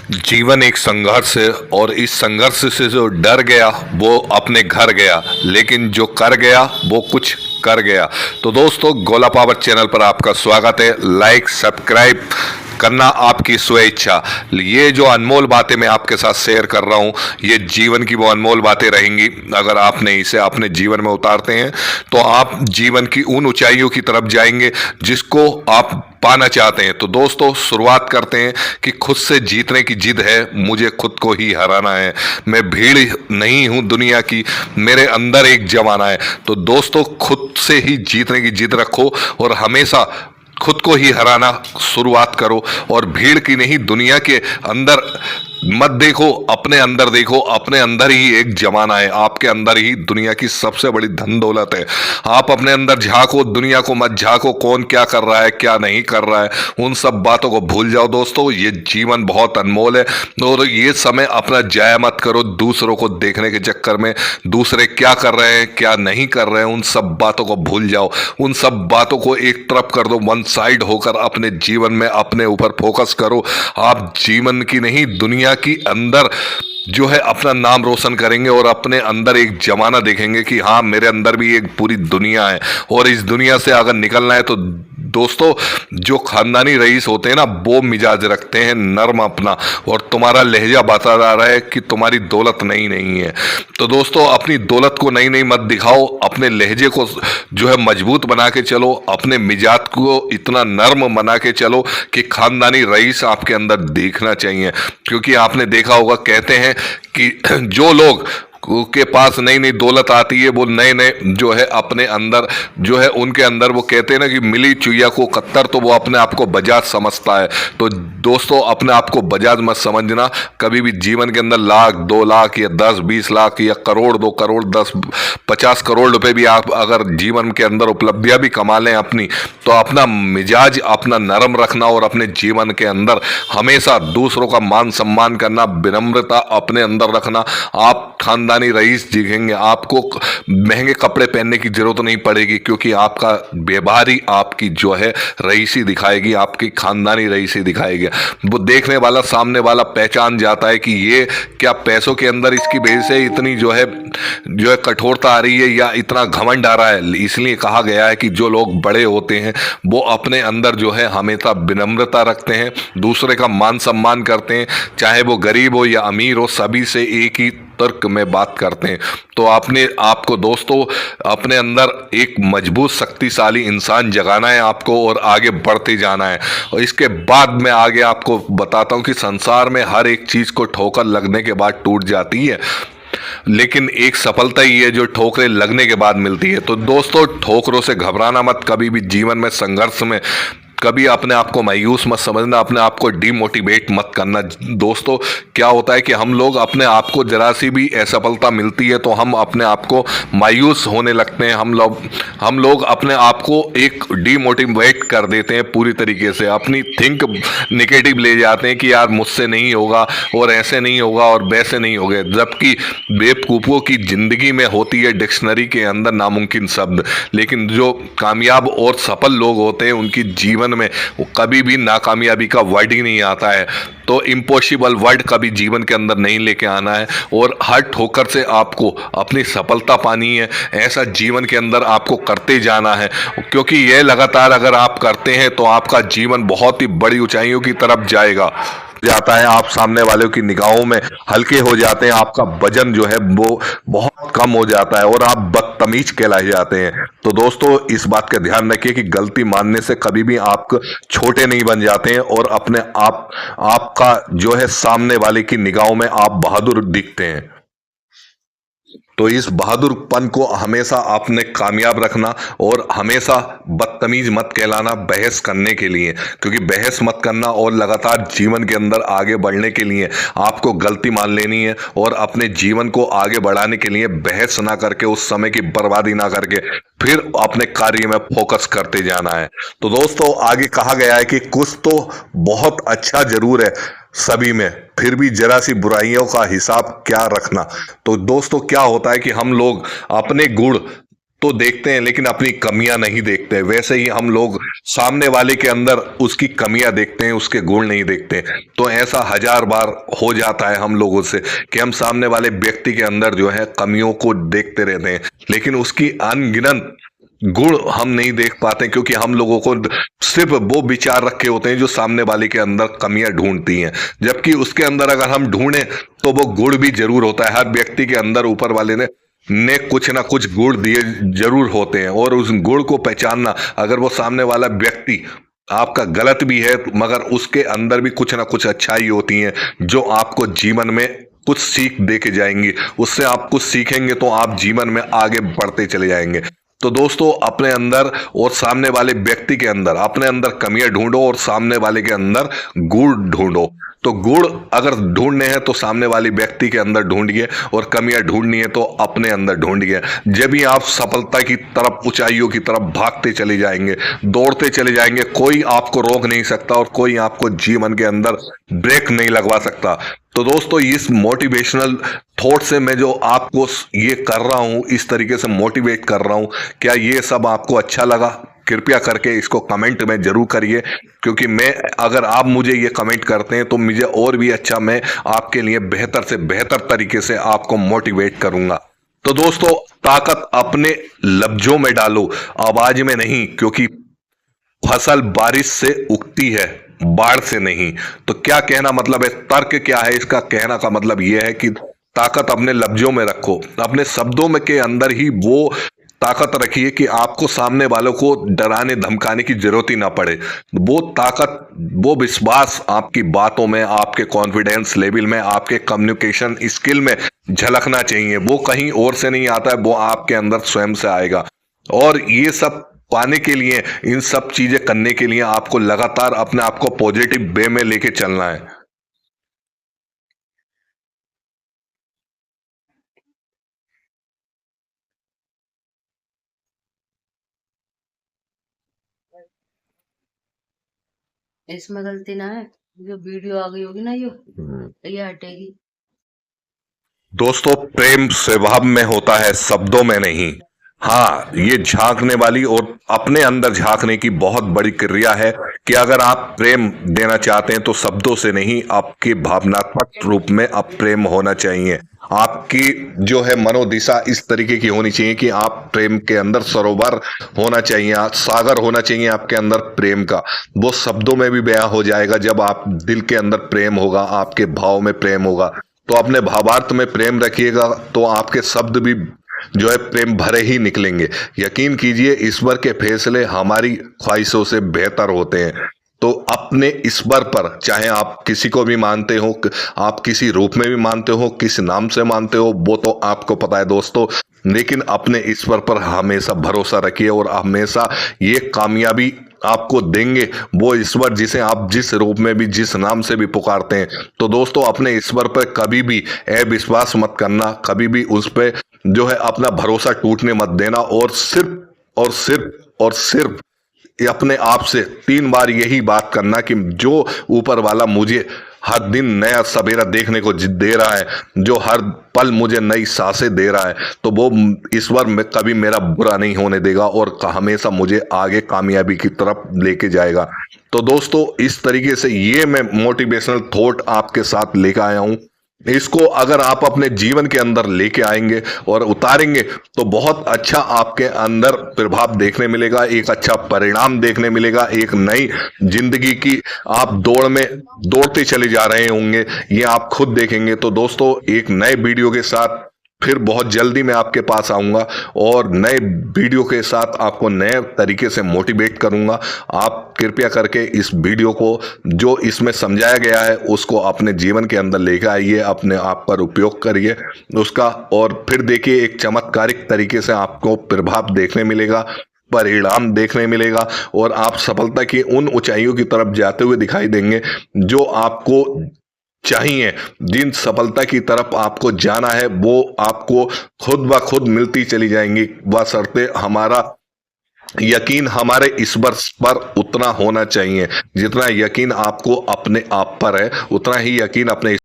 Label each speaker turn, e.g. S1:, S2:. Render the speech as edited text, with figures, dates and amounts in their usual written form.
S1: जीवन एक संघर्ष है और इस संघर्ष से जो डर गया वो अपने घर गया, लेकिन जो कर गया वो कुछ कर गया। तो दोस्तों, गोला पावर चैनल पर आपका स्वागत है। लाइक सब्सक्राइब करना आपकी स्वेच्छा। ये जो अनमोल बातें मैं आपके साथ शेयर कर रहा हूँ, ये जीवन की वो अनमोल बातें रहेंगी। अगर आपने इसे अपने जीवन में उतारते हैं तो आप जीवन की उन ऊंचाइयों की तरफ जाएंगे जिसको आप पाना चाहते हैं। तो दोस्तों, शुरुआत करते हैं कि खुद से जीतने की जिद है, मुझे खुद को ही हराना है। मैं भीड़ नहीं हूं दुनिया की, मेरे अंदर एक जमाना है। तो दोस्तों, खुद से ही जीतने की जिद रखो और हमेशा खुद को ही हराना शुरुआत करो। और भीड़ की नहीं, दुनिया के अंदर मत देखो, अपने अंदर देखो। अपने अंदर ही एक जमाना है, आपके अंदर ही दुनिया की सबसे बड़ी धन दौलत है। आप अपने अंदर झांको, दुनिया को मत झांको। कौन क्या कर रहा है, क्या नहीं कर रहा है, उन सब बातों को भूल जाओ। दोस्तों, ये जीवन बहुत अनमोल है और ये समय अपना जाया मत करो दूसरों को देखने के चक्कर में। दूसरे क्या कर रहे हैं, क्या नहीं कर रहे हैं, उन सब बातों को भूल जाओ। उन सब बातों को एक तरफ कर दो, वन साइड होकर अपने जीवन में अपने ऊपर फोकस करो। आप जीवन की नहीं, दुनिया की अंदर जो है अपना नाम रोशन करेंगे और अपने अंदर एक जमाना देखेंगे कि हाँ, मेरे अंदर भी एक पूरी दुनिया है। और इस दुनिया से अगर निकलना है तो दोस्तों, जो खानदानी रईस होते हैं ना, वो मिजाज रखते हैं नर्म अपना, और तुम्हारा लहजा बता रहा है कि तुम्हारी दौलत नई नहीं है। तो दोस्तों, अपनी दौलत को नई नई मत दिखाओ, अपने लहजे को जो है मजबूत बना के चलो, अपने मिजाज को इतना नर्म बना के चलो कि खानदानी रईस आपके अंदर देखना चाहिए। क्योंकि आपने देखा होगा, कहते हैं कि जो लोग के पास नई नई दौलत आती है, वो नए नए जो है अपने अंदर जो है उनके अंदर, वो कहते हैं ना कि मिली चुईया को कत्तर, तो वो अपने आप को बजाज समझता है। तो दोस्तों, अपने आप को बजाज मत समझना कभी भी। जीवन के अंदर लाख, 2 लाख या 10-20 लाख या करोड़, 2 करोड़, 10-50 करोड़ रुपए भी आप अगर जीवन के अंदर उपलब्धियां भी कमा लें अपनी, तो अपना मिजाज अपना नरम रखना और अपने जीवन के अंदर हमेशा दूसरों का मान सम्मान करना, विनम्रता अपने अंदर रखना। आप खानदानी रईस दिखेंगे, आपको महंगे कपड़े पहनने की जरूरत नहीं पड़ेगी, क्योंकि आपका व्यवहार ही आपकी जो है रईसी दिखाएगी, आपकी खानदानी रईसी दिखाएगी। वो देखने वाला, सामने वाला पहचान जाता है कि ये क्या पैसों के अंदर इसकी वजह से इतनी जो है कठोरता आ रही है या इतना घमंड आ रहा है। इसलिए कहा गया है कि जो लोग बड़े होते हैं वो अपने अंदर जो है हमेशा विनम्रता रखते हैं, दूसरे का मान सम्मान करते हैं, चाहे वो गरीब हो या अमीर हो, सभी से एक ही तर्क में बात करते हैं। तो आपने आपको दोस्तों अपने अंदर एक मजबूत शक्तिशाली इंसान जगाना है आपको और आगे बढ़ते जाना है। और इसके बाद मैं आगे आपको बताता हूं कि संसार में हर एक चीज को ठोकर लगने के बाद टूट जाती है, लेकिन एक सफलता ही है जो ठोकरें लगने के बाद मिलती है। तो दोस्तों, ठोकरों से घबराना मत, कभी भी जीवन में संघर्ष में कभी अपने आप को मायूस मत समझना, अपने आप को डिमोटिवेट मत करना। दोस्तों, क्या होता है कि हम लोग अपने आप को जरा सी भी असफलता मिलती है तो हम अपने आप को मायूस होने लगते हैं। हम लोग अपने आप को एक डिमोटिवेट कर देते हैं पूरी तरीके से, अपनी थिंक नेगेटिव ले जाते हैं कि यार मुझसे नहीं होगा और ऐसे नहीं होगा और वैसे नहीं होगा। जबकि बेवकूफ़ों की जिंदगी में होती है डिक्शनरी के अंदर नामुमकिन शब्द, लेकिन जो कामयाब और सफल लोग होते हैं उनकी जीवन में वो कभी भी नाकामयाबी का वर्ड ही नहीं आता है। तो इम्पॉसिबल वर्ड कभी जीवन के अंदर नहीं लेके आना है और हर ठोकर से आपको अपनी सफलता पानी है। ऐसा जीवन के अंदर आपको करते जाना है, क्योंकि यह लगातार अगर आप करते हैं तो आपका जीवन बहुत ही बड़ी ऊंचाइयों की तरफ जाता है। आप सामने वालों की निगाहों में हल्के हो जाते हैं, आपका वजन जो है वो बहुत कम हो जाता है और आप बदतमीज कहलाए जाते हैं। तो दोस्तों, इस बात का ध्यान रखिए कि गलती मानने से कभी भी आप छोटे नहीं बन जाते हैं और अपने आपका जो है सामने वाले की निगाहों में आप बहादुर दिखते हैं। तो इस बहादुरपन को हमेशा आपने कामयाब रखना और हमेशा बदतमीज मत कहलाना बहस करने के लिए, क्योंकि बहस मत करना और लगातार जीवन के अंदर आगे बढ़ने के लिए आपको गलती मान लेनी है और अपने जीवन को आगे बढ़ाने के लिए बहस ना करके, उस समय की बर्बादी ना करके फिर अपने कार्य में फोकस करते जाना है। तो दोस्तों, आगे कहा गया है कि कुछ तो बहुत अच्छा जरूर है सभी में, फिर भी जरा सी बुराइयों का हिसाब क्या रखना। तो दोस्तों, क्या होता है कि हम लोग अपने गुण तो देखते हैं लेकिन अपनी कमियां नहीं देखते। वैसे ही हम लोग सामने वाले के अंदर उसकी कमियां देखते हैं, उसके गुण नहीं देखते। तो ऐसा हजार बार हो जाता है हम लोगों से कि हम सामने वाले व्यक्ति के अंदर जो है कमियों को देखते रहते हैं, लेकिन उसकी अनगिनत गुण हम नहीं देख पाते, क्योंकि हम लोगों को सिर्फ वो विचार रखे होते हैं जो सामने वाले के अंदर कमियां ढूंढती हैं, जबकि उसके अंदर अगर हम ढूंढें तो वो गुण भी जरूर होता है। हर व्यक्ति के अंदर ऊपर वाले ने कुछ ना कुछ गुण दिए जरूर होते हैं, और उस गुण को पहचानना, अगर वो सामने वाला व्यक्ति आपका गलत भी है मगर उसके अंदर भी कुछ ना कुछ अच्छाई होती है जो आपको जीवन में कुछ सीख दे के जाएंगी। उससे आप कुछ सीखेंगे तो आप जीवन में आगे बढ़ते चले जाएंगे। तो दोस्तों, अपने अंदर और सामने वाले व्यक्ति के अंदर, अपने अंदर कमियां ढूंढो और सामने वाले के अंदर गुण ढूंढो। तो गुण अगर ढूंढने हैं तो सामने वाले व्यक्ति के अंदर ढूंढिए, और कमियां ढूंढनी है तो अपने अंदर ढूंढिए। जब ही आप सफलता की तरफ, ऊंचाइयों की तरफ भागते चले जाएंगे, दौड़ते चले जाएंगे, कोई आपको रोक नहीं सकता और कोई आपको जीवन के अंदर ब्रेक नहीं लगवा सकता। तो दोस्तों, इस मोटिवेशनल थॉट से मैं जो आपको ये कर रहा हूं, इस तरीके से मोटिवेट कर रहा हूं, क्या ये सब आपको अच्छा लगा? कृपया करके इसको कमेंट में जरूर करिए, क्योंकि मैं, अगर आप मुझे ये कमेंट करते हैं तो मुझे और भी अच्छा, मैं आपके लिए बेहतर से बेहतर तरीके से आपको मोटिवेट करूंगा। तो दोस्तों, ताकत अपने लफ्जों में डालो, आवाज में नहीं, क्योंकि फसल बारिश से उगती है, बाढ़ से नहीं। तो क्या कहना मतलब है, तर्क क्या है इसका? कहना का मतलब यह है कि ताकत अपने लफ्जों में रखो, अपने शब्दों में के अंदर ही वो ताकत रखिए कि आपको सामने वालों को डराने धमकाने की जरूरत ही ना पड़े। वो ताकत, वो विश्वास आपकी बातों में, आपके कॉन्फिडेंस लेवल में, आपके कम्युनिकेशन स्किल में झलकना चाहिए। वो कहीं और से नहीं आता है, वो आपके अंदर स्वयं से आएगा। और ये सब पाने के लिए, इन सब चीजें करने के लिए आपको लगातार अपने आप को पॉजिटिव वे में लेके चलना है।
S2: इसमें गलती ना है, जो वीडियो आ गई होगी ना, ये हटेगी।
S1: दोस्तों, प्रेम स्वभाव में होता है, शब्दों में नहीं। हाँ, ये झांकने वाली और अपने अंदर झांकने की बहुत बड़ी क्रिया है कि अगर आप प्रेम देना चाहते हैं तो शब्दों से नहीं, आपके भावनात्मक रूप में आप प्रेम होना चाहिए। आपकी जो है मनोदिशा इस तरीके की होनी चाहिए कि आप प्रेम के अंदर सरोवर होना चाहिए, सागर होना चाहिए आपके अंदर प्रेम का। वो शब्दों में भी बयां हो जाएगा जब आप दिल के अंदर प्रेम होगा, आपके भाव में प्रेम होगा। तो अपने भावार्थ में प्रेम रखिएगा तो आपके शब्द भी जो है प्रेम भरे ही निकलेंगे। यकीन कीजिए, ईश्वर के फैसले हमारी ख्वाहिशों से बेहतर होते हैं। तो अपने ईश्वर पर, चाहे आप किसी को भी मानते हो, आप किसी रूप में भी मानते हो, किस नाम से मानते हो, वो तो आपको पता है दोस्तों, लेकिन अपने ईश्वर पर हमेशा भरोसा रखिए और हमेशा ये कामयाबी आपको देंगे वो ईश्वर, जिसे आप जिस रूप में भी, जिस नाम से भी पुकारते हैं। तो दोस्तों, अपने ईश्वर पर कभी भी अविश्वास मत करना, कभी भी उस पर जो है अपना भरोसा टूटने मत देना, और सिर्फ और सिर्फ और सिर्फ ये अपने आप से 3 बार यही बात करना कि जो ऊपर वाला मुझे हर दिन नया सवेरा देखने को दे रहा है, जो हर पल मुझे नई सांसें दे रहा है, तो वो ईश्वर में कभी मेरा बुरा नहीं होने देगा और हमेशा मुझे आगे कामयाबी की तरफ लेके जाएगा। तो दोस्तों, इस तरीके से ये मैं मोटिवेशनल थॉट आपके साथ लेकर आया हूं। इसको अगर आप अपने जीवन के अंदर लेके आएंगे और उतारेंगे तो बहुत अच्छा आपके अंदर प्रभाव देखने मिलेगा, एक अच्छा परिणाम देखने मिलेगा, एक नई जिंदगी की आप दौड़ में दौड़ते चले जा रहे होंगे, ये आप खुद देखेंगे। तो दोस्तों, एक नए वीडियो के साथ फिर बहुत जल्दी मैं आपके पास आऊंगा और नए वीडियो के साथ आपको नए तरीके से मोटिवेट करूंगा। आप कृपया करके इस वीडियो को, जो इसमें समझाया गया है, उसको अपने जीवन के अंदर लेकर आइए, अपने आप पर उपयोग करिए उसका, और फिर देखिए एक चमत्कारिक तरीके से आपको प्रभाव देखने मिलेगा, परिणाम देखने मिलेगा, और आप सफलता की उन ऊंचाइयों की तरफ जाते हुए दिखाई देंगे जो आपको चाहिए। जिन सफलता की तरफ आपको जाना है वो आपको खुद ब खुद मिलती चली जाएंगी, बशर्ते हमारा यकीन हमारे ईश्वर पर उतना होना चाहिए जितना यकीन आपको अपने आप पर है, उतना ही यकीन अपने